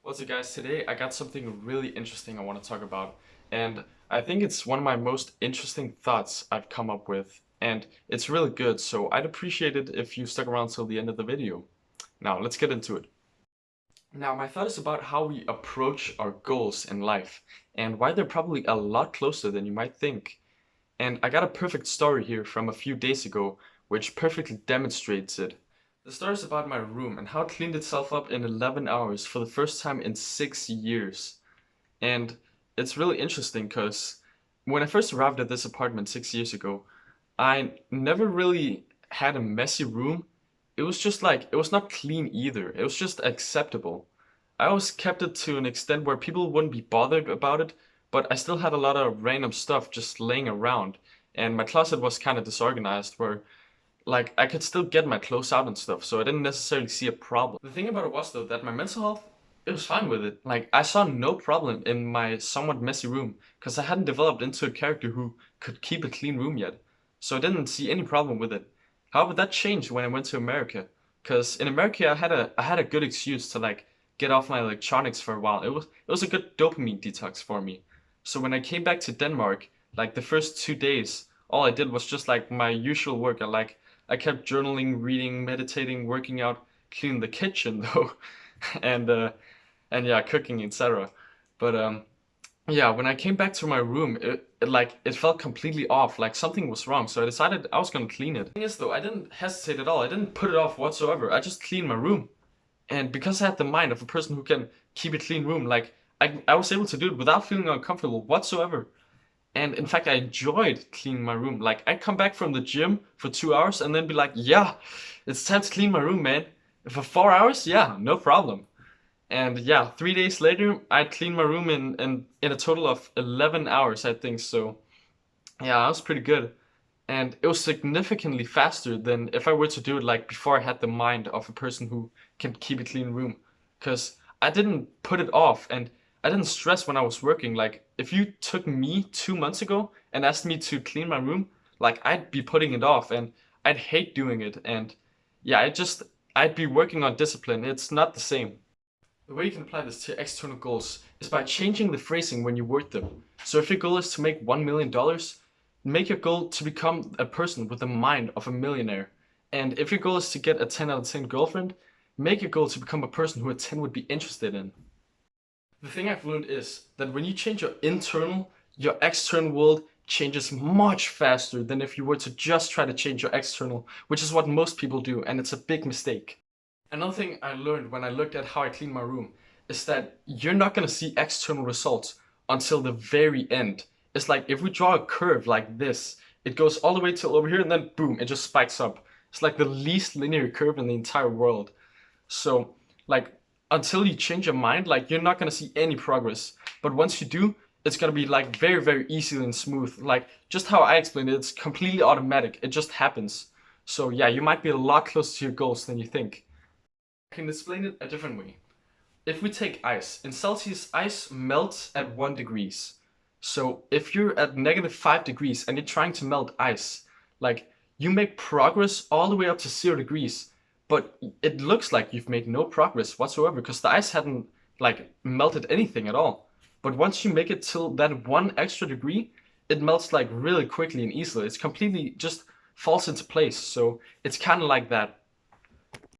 What's up guys, today I got something really interesting I want to talk about, and I think it's one of my most interesting thoughts I've come up with, and it's really good, so I'd appreciate it if you stuck around till the end of the video. Now let's get into it. Now my thought is about how we approach our goals in life, and why they're probably a lot closer than you might think. And I got a perfect story here from a few days ago, which perfectly demonstrates it. The story is about my room and how it cleaned itself up in 11 hours for the first time in 6 years. And it's really interesting because when I first arrived at this apartment 6 years ago, I never really had a messy room. It was just like, it was not clean either. It was just acceptable. I always kept it to an extent where people wouldn't be bothered about it, but I still had a lot of random stuff just laying around. And my closet was kind of disorganized where like I could still get my clothes out and stuff, so I didn't necessarily see a problem. The thing about it was though that my mental health, it was fine with it. Like I saw no problem in my somewhat messy room because I hadn't developed into a character who could keep a clean room yet. So I didn't see any problem with it. However, that changed when I went to America. Because in America I had a good excuse to like get off my electronics for a while. It was a good dopamine detox for me. So when I came back to Denmark, like the first 2 days, all I did was just like my usual work. I kept journaling, reading, meditating, working out, cleaning the kitchen though, and uh, and yeah, cooking, etc. But yeah, when I came back to my room, it felt completely off, like something was wrong. So I decided I was gonna clean it. The thing is though, I didn't hesitate at all. I didn't put it off whatsoever. I just cleaned my room, and because I had the mind of a person who can keep a clean room, like I was able to do it without feeling uncomfortable whatsoever. And in fact, I enjoyed cleaning my room. Like, I'd come back from the gym for 2 hours and then be like, yeah, it's time to clean my room, man. For 4 hours, yeah, no problem. And yeah, 3 days later, I'd cleaned my room in a total of 11 hours, I think. So yeah, that was pretty good. And it was significantly faster than if I were to do it like before I had the mind of a person who can keep a clean room. Because I didn't put it off and I didn't stress when I was working. Like, if you took me 2 months ago and asked me to clean my room, like, I'd be putting it off and I'd hate doing it. And yeah, I'd be working on discipline. It's not the same. The way you can apply this to external goals is by changing the phrasing when you word them. So if your goal is to make $1 million, make your goal to become a person with the mind of a millionaire. And if your goal is to get a 10 out of 10 girlfriend, make your goal to become a person who a 10 would be interested in. The thing I've learned is that when you change your external world changes much faster than if you were to just try to change your external, which is what most people do, and it's a big mistake. Another thing I learned when I looked at how I clean my room is that you're not gonna see external results until the very end. It's like if we draw a curve like this, it goes all the way till over here and then boom, it just spikes up. It's like the least linear curve in the entire world. So, like, until you change your mind, like, you're not gonna see any progress. But once you do, it's gonna be like very, very easy and smooth. Like, just how I explained it, it's completely automatic. It just happens. So yeah, you might be a lot closer to your goals than you think. I can explain it a different way. If we take ice, in Celsius, ice melts at 1 degrees. So if you're at -5 degrees and you're trying to melt ice, like you make progress all the way up to 0 degrees, but it looks like you've made no progress whatsoever because the ice hadn't like melted anything at all. But once you make it till that 1 extra degree, it melts like really quickly and easily. It's completely just falls into place. So it's kind of like that.